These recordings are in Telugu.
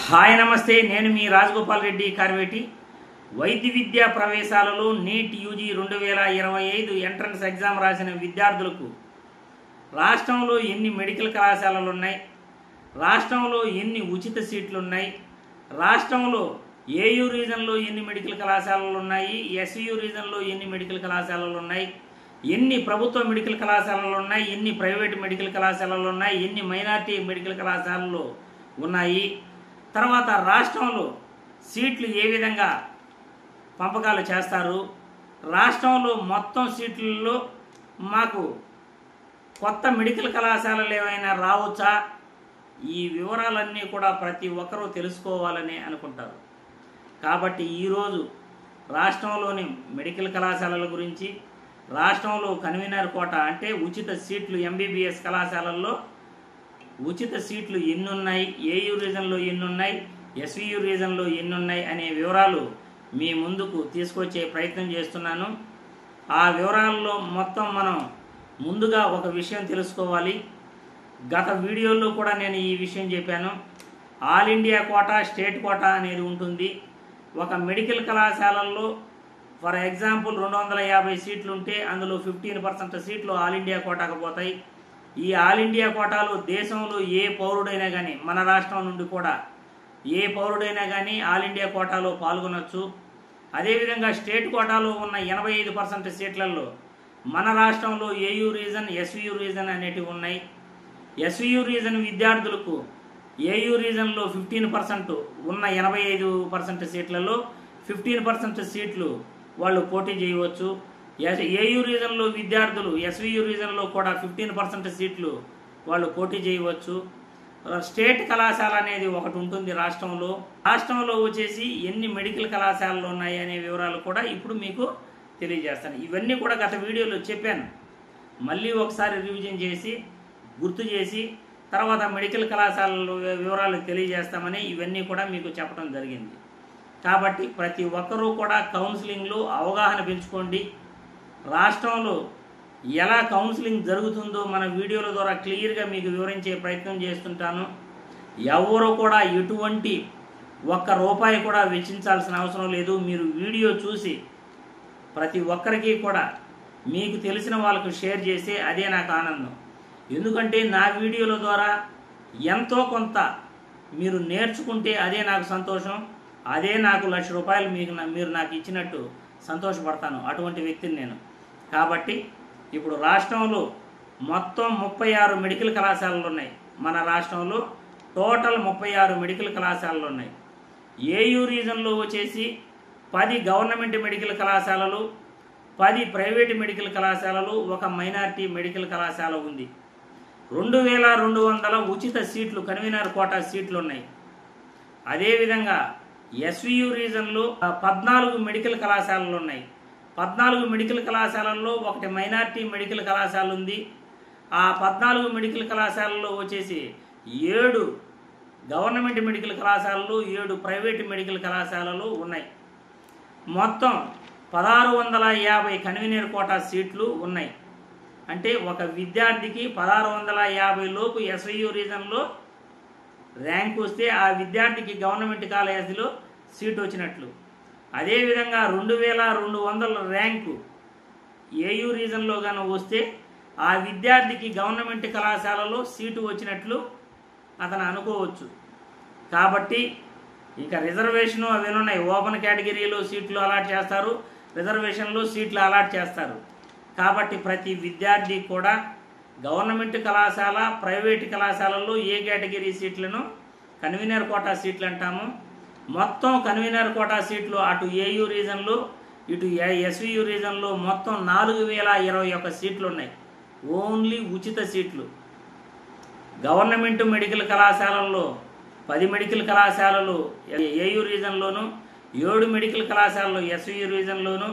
హాయ్ నమస్తే, నేను మీ రాజగోపాల్ రెడ్డి కార్వేటి. వైద్య విద్యా ప్రవేశాలలో నీట్ యూజీ 2025 ఎంట్రన్స్ ఎగ్జామ్ రాసిన విద్యార్థులకు రాష్ట్రంలో ఎన్ని మెడికల్ కళాశాలలు ఉన్నాయి, రాష్ట్రంలో ఎన్ని ఉచిత సీట్లు ఉన్నాయి, రాష్ట్రంలో ఏయూ రీజన్లో ఎన్ని మెడికల్ కళాశాలలు ఉన్నాయి, ఎస్యూ రీజన్లో ఎన్ని మెడికల్ కళాశాలలు ఉన్నాయి, ఎన్ని ప్రభుత్వ మెడికల్ కళాశాలలు ఉన్నాయి, ఎన్ని ప్రైవేట్ మెడికల్ కళాశాలలు ఉన్నాయి, ఎన్ని మైనారిటీ మెడికల్ కళాశాలలు ఉన్నాయి, తర్వాత రాష్ట్రంలో సీట్లు ఏ విధంగా పంపకాలు చేస్తారు, రాష్ట్రంలో మొత్తం సీట్లలో మాకు కొత్త మెడికల్ కళాశాలలు ఏమైనా రావచ్చా, ఈ వివరాలన్నీ కూడా ప్రతి ఒక్కరూ తెలుసుకోవాలని అనుకుంటారు. కాబట్టి ఈరోజు రాష్ట్రంలోని మెడికల్ కళాశాలల గురించి, రాష్ట్రంలో కన్వీనర్ కోట అంటే ఉచిత సీట్లు ఎంబీబీఎస్ కళాశాలల్లో ఉచిత సీట్లు ఎన్ని ఉన్నాయి, ఏయూ రీజన్లో ఎన్ని ఉన్నాయి, ఎస్వీయూ రీజన్లో ఎన్ని ఉన్నాయి అనే వివరాలు మీ ముందుకు తీసుకొచ్చే ప్రయత్నం చేస్తున్నాను. ఆ వివరాల్లో మొత్తం మనం ముందుగా ఒక విషయం తెలుసుకోవాలి. గత వీడియోలో కూడా నేను ఈ విషయం చెప్పాను. All India quota, state quota అనేది ఉంటుంది. ఒక మెడికల్ కళాశాలల్లో ఫర్ ఎగ్జాంపుల్ 250 సీట్లు ఉంటే అందులో 15% సీట్లు ఆల్ ఇండియా కోటాకు పోతాయి. ఈ ఆల్ ఇండియా కోటాలో దేశంలో ఏ పౌరుడైనా కానీ, మన రాష్ట్రం నుండి కూడా ఏ పౌరుడైనా కానీ ఆల్ ఇండియా కోటాలో పాల్గొనవచ్చు. అదేవిధంగా స్టేట్ కోటాలో ఉన్న 85% సీట్లలో మన రాష్ట్రంలో ఏయూ రీజన్, ఎస్వీయూ రీజన్ అనేటివి ఉన్నాయి. ఎస్వీయూ రీజన్ విద్యార్థులకు ఏయూ రీజన్లో 15% ఉన్న 85% సీట్లలో 15% సీట్లు వాళ్ళు పోటీ చేయవచ్చు. ఏయూ రీజన్లో విద్యార్థులు ఎస్వీయూ రీజన్లో కూడా 15% సీట్లు వాళ్ళు పోటీ చేయవచ్చు. స్టేట్ కళాశాల అనేది ఒకటి ఉంటుంది రాష్ట్రంలో వచ్చేసి ఎన్ని మెడికల్ కళాశాలలు ఉన్నాయి అనే వివరాలు కూడా ఇప్పుడు మీకు తెలియజేస్తాను. ఇవన్నీ కూడా గత వీడియోలో చెప్పాను. మళ్ళీ ఒకసారి రివిజన్ చేసి గుర్తు చేసి తర్వాత మెడికల్ కళాశాలల వివరాలు తెలియజేస్తామని ఇవన్నీ కూడా మీకు చెప్పడం జరిగింది. కాబట్టి ప్రతి ఒక్కరూ కూడా కౌన్సిలింగ్లో అవగాహన పెంచుకోండి. రాష్ట్రంలో ఎలా కౌన్సిలింగ్ జరుగుతుందో మన వీడియోల ద్వారా క్లియర్గా మీకు వివరించే ప్రయత్నం చేస్తుంటాను. ఎవరు కూడా ఎటువంటి ₹1 కూడా వెచ్చించాల్సిన అవసరం లేదు. మీరు వీడియో చూసి ప్రతి ఒక్కరికి కూడా మీకు తెలిసిన వాళ్ళకు షేర్ చేస్తే అదే నాకు ఆనందం. ఎందుకంటే నా వీడియోల ద్వారా ఎంతో కొంత మీరు నేర్చుకుంటే అదే నాకు సంతోషం. అదే నాకు ₹1,00,000 మీరు నాకు ఇచ్చినట్టు సంతోషపడతాను. అటువంటి వ్యక్తిని నేను. కాబట్టి ఇప్పుడు రాష్ట్రంలో మొత్తం 36 మెడికల్ కళాశాలలు ఉన్నాయి. మన రాష్ట్రంలో టోటల్ 36 మెడికల్ కళాశాలలు ఉన్నాయి. ఏయూ రీజన్లో వచ్చేసి 10 గవర్నమెంట్ మెడికల్ కళాశాలలు, 10 ప్రైవేట్ మెడికల్ కళాశాలలు, ఒక మైనారిటీ మెడికల్ కళాశాల ఉంది. 2200 ఉచిత సీట్లు కన్వీనర్ కోటా సీట్లు ఉన్నాయి. అదేవిధంగా ఎస్వీయూ రీజన్లో 14 మెడికల్ కళాశాలలు ఉన్నాయి. 14 మెడికల్ కళాశాలల్లో ఒకటి మైనారిటీ మెడికల్ కళాశాల ఉంది. ఆ 14 మెడికల్ కళాశాలలో వచ్చేసి 7 గవర్నమెంట్ మెడికల్ కళాశాలలు, 7 ప్రైవేట్ మెడికల్ కళాశాలలు ఉన్నాయి. మొత్తం 1650 కన్వీనర్ కోటా సీట్లు ఉన్నాయి. అంటే ఒక విద్యార్థికి 1650 లోపు ఎస్వీయూ రీజన్లో ర్యాంక్ వస్తే ఆ విద్యార్థికి గవర్నమెంట్ కాలేజీలో సీట్ వచ్చినట్లు. అదేవిధంగా 2200 ర్యాంకు ఏయూ రీజన్లో కానీ వస్తే ఆ విద్యార్థికి గవర్నమెంట్ కళాశాలలో సీటు వచ్చినట్లు అతను అనుకోవచ్చు. కాబట్టి ఇక రిజర్వేషను అవి ఉన్నాయి. ఓపెన్ కేటగిరీలో సీట్లు అలాట్ చేస్తారు, రిజర్వేషన్లో సీట్లు అలాట్ చేస్తారు. కాబట్టి ప్రతి విద్యార్థి కూడా గవర్నమెంట్ కళాశాల, ప్రైవేట్ కళాశాలల్లో ఏ కేటగిరీ సీట్లను కన్వీనర్ కోటా సీట్లు అంటాము. మొత్తం కన్వీనర్ కోటా సీట్లు అటు ఏయూ రీజన్లో ఇటు ఎస్వీయూ రీజన్లో మొత్తం 4021 సీట్లు ఉన్నాయి. ఓన్లీ ఉచిత సీట్లు. గవర్నమెంట్ మెడికల్ కళాశాలల్లో 10 మెడికల్ కళాశాలలు ఏయూ రీజన్లోను, 7 మెడికల్ కళాశాలలు ఎస్వీయూ రీజన్లోను,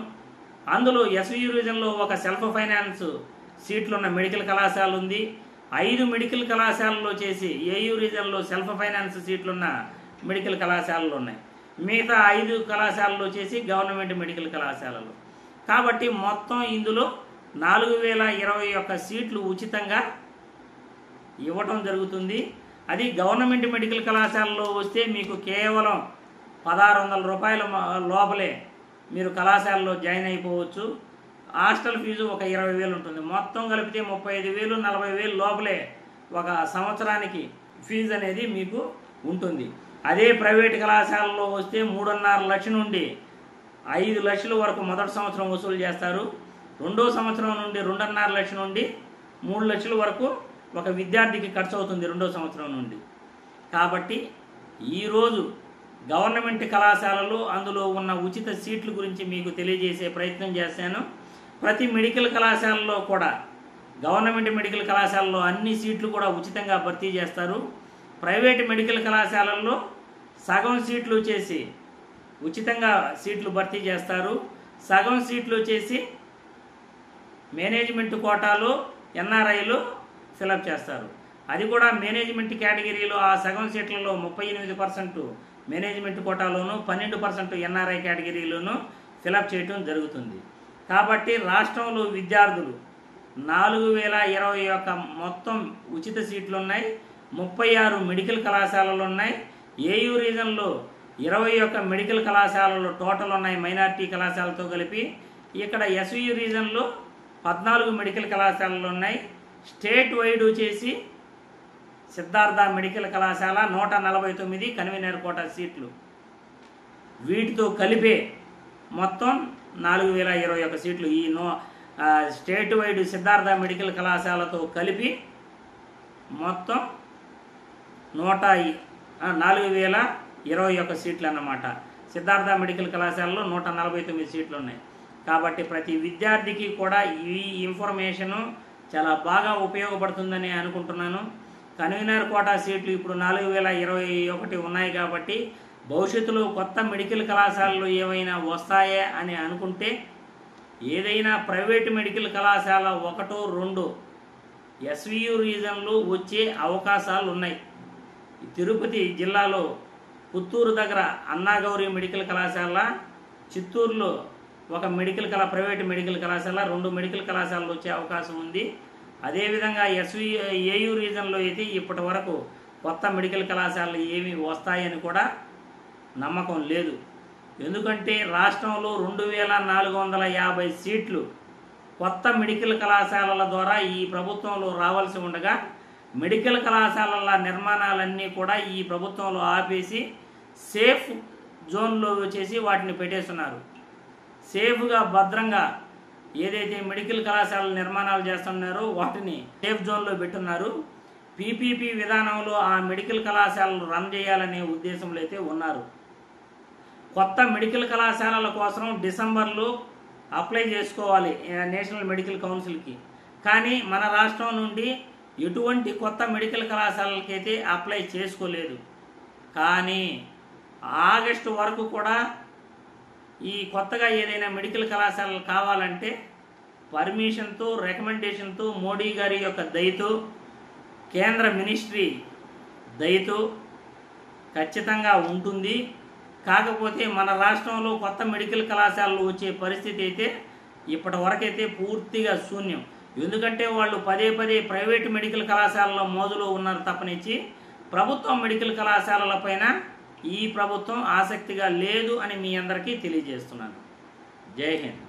అందులో ఎస్వీయూ రీజన్లో ఒక సెల్ఫ్ ఫైనాన్స్ సీట్లున్న మెడికల్ కళాశాల ఉంది. 5 మెడికల్ కళాశాలలో చేసి ఏయూ రీజన్లో సెల్ఫ్ ఫైనాన్స్ సీట్లున్న మెడికల్ కళాశాలలు ఉన్నాయి. మిగతా 5 కళాశాలలో చేసి గవర్నమెంట్ మెడికల్ కళాశాలలు. కాబట్టి మొత్తం ఇందులో 4021 సీట్లు ఉచితంగా ఇవ్వటం జరుగుతుంది. అది గవర్నమెంట్ మెడికల్ కళాశాలలో వస్తే మీకు కేవలం 1600 రూపాయల లోపలే మీరు కళాశాలలో జాయిన్ అయిపోవచ్చు. హాస్టల్ ఫీజు ఒక 20,000 ఉంటుంది. మొత్తం కలిపితే 35,000 40,000 లోపలే ఒక సంవత్సరానికి ఫీజు అనేది మీకు ఉంటుంది. అదే ప్రైవేట్ కళాశాలలో వస్తే 3.5 లక్షల నుండి 5 లక్షల వరకు మొదటి సంవత్సరం వసూలు చేస్తారు. రెండో సంవత్సరం నుండి 2.5 లక్షల నుండి 3 లక్షల వరకు ఒక విద్యార్థికి ఖర్చు అవుతుంది రెండో సంవత్సరం నుండి. కాబట్టి ఈరోజు గవర్నమెంట్ కళాశాలలు అందులో ఉన్న ఉచిత సీట్ల గురించి మీకు తెలియజేసే ప్రయత్నం చేశాను. ప్రతి మెడికల్ కళాశాలలో కూడా గవర్నమెంట్ మెడికల్ కళాశాలలో అన్ని సీట్లు కూడా ఉచితంగా భర్తీ చేస్తారు. ప్రైవేట్ మెడికల్ కళాశాలల్లో సగం సీట్లు చేసి ఉచితంగా సీట్లు భర్తీ చేస్తారు. సగం సీట్లు చేసి మేనేజ్మెంట్ కోటాలో ఎన్ఆర్ఐలు ఫిలప్ చేస్తారు. అది కూడా మేనేజ్మెంట్ కేటగిరీలో ఆ సగం సీట్లలో 38% మేనేజ్మెంట్ కోటాలోను 12% ఎన్ఆర్ఐ కేటగిరీలోను ఫిలప్ చేయటం జరుగుతుంది. కాబట్టి రాష్ట్రంలో విద్యార్థులు 4021 మొత్తం ఉచిత సీట్లు ఉన్నాయి. 36 మెడికల్ కళాశాలలు ఉన్నాయి. ఏయూ రీజన్లో 21 మెడికల్ కళాశాలలు టోటల్ ఉన్నాయి మైనారిటీ కళాశాలతో కలిపి. ఇక్కడ ఎస్వియు రీజన్లో 14 మెడికల్ కళాశాలలు ఉన్నాయి. స్టేట్ వైడ్ చేసి సిద్ధార్థ మెడికల్ కళాశాల 149 కన్వీనర్ కోటా సీట్లు. వీటితో కలిపే మొత్తం 4021 సీట్లు. ఈ స్టేట్ వైడ్ సిద్ధార్థ మెడికల్ కళాశాలతో కలిపి మొత్తం 4021 సీట్లు అన్నమాట. సిద్ధార్థ మెడికల్ కళాశాలలో 149 సీట్లు ఉన్నాయి. కాబట్టి ప్రతి విద్యార్థికి కూడా ఈ ఇన్ఫర్మేషను చాలా బాగా ఉపయోగపడుతుందని అనుకుంటున్నాను. కన్వీనర్ కోటా సీట్లు ఇప్పుడు 4021 ఉన్నాయి. కాబట్టి భవిష్యత్తులో కొత్త మెడికల్ కళాశాలలు ఏమైనా వస్తాయా అని అనుకుంటే ఏదైనా ప్రైవేటు మెడికల్ కళాశాల 1-2 ఎస్వియు రీజన్లు వచ్చే అవకాశాలు ఉన్నాయి. తిరుపతి జిల్లాలో పుత్తూరు దగ్గర అన్నాగౌరి మెడికల్ కళాశాల, చిత్తూరులో ఒక ప్రైవేటు మెడికల్ కళాశాల, 2 మెడికల్ కళాశాలలు వచ్చే అవకాశం ఉంది. అదేవిధంగా ఏయూ రీజన్లో అయితే ఇప్పటి వరకు కొత్త మెడికల్ కళాశాలలు ఏమి వస్తాయని కూడా నమ్మకం లేదు. ఎందుకంటే రాష్ట్రంలో 2450 సీట్లు కొత్త మెడికల్ కళాశాలల ద్వారా ఈ ప్రభుత్వంలో రావాల్సి ఉండగా మెడికల్ కళాశాలల నిర్మాణాలన్నీ కూడా ఈ ప్రభుత్వంలో ఆపేసి సేఫ్ జోన్లో చేసి వాటిని పెట్టేస్తున్నారు. సేఫ్గా భద్రంగా ఏదైతే మెడికల్ కళాశాలల నిర్మాణాలు చేస్తున్నారో వాటిని సేఫ్ జోన్లో పెట్టున్నారు. పీపీపీ విధానంలో ఆ మెడికల్ కళాశాలలు రన్ చేయాలనే ఉద్దేశంలో అయితే ఉన్నారు. కొత్త మెడికల్ కళాశాలల కోసం డిసెంబర్లో అప్లై చేసుకోవాలి నేషనల్ మెడికల్ కౌన్సిల్కి. కానీ మన రాష్ట్రం నుండి ఎటువంటి కొత్త మెడికల్ కళాశాలలకైతే అప్లై చేసుకోలేదు. కానీ ఆగస్టు వరకు కూడా ఈ కొత్తగా ఏదైనా మెడికల్ కళాశాలలు కావాలంటే పర్మిషన్తో రికమెండేషన్తో మోడీ గారి యొక్క దయతో కేంద్ర మినిస్ట్రీ దయతో ఖచ్చితంగా ఉంటుంది. కాకపోతే మన రాష్ట్రంలో కొత్త మెడికల్ కళాశాలలు వచ్చే పరిస్థితి అయితే ఇప్పటి వరకైతే పూర్తిగా శూన్యం. ఎందుకంటే వాళ్ళు పదే ప్రైవేటు మెడికల్ కళాశాలలో మోజులో ఉన్నారు తప్పనిచ్చి ప్రభుత్వ మెడికల్ కళాశాలలపైన ఈ ప్రభుత్వం ఆసక్తిగా లేదు అని మీ అందరికీ తెలియజేస్తున్నాను. జై హింద్.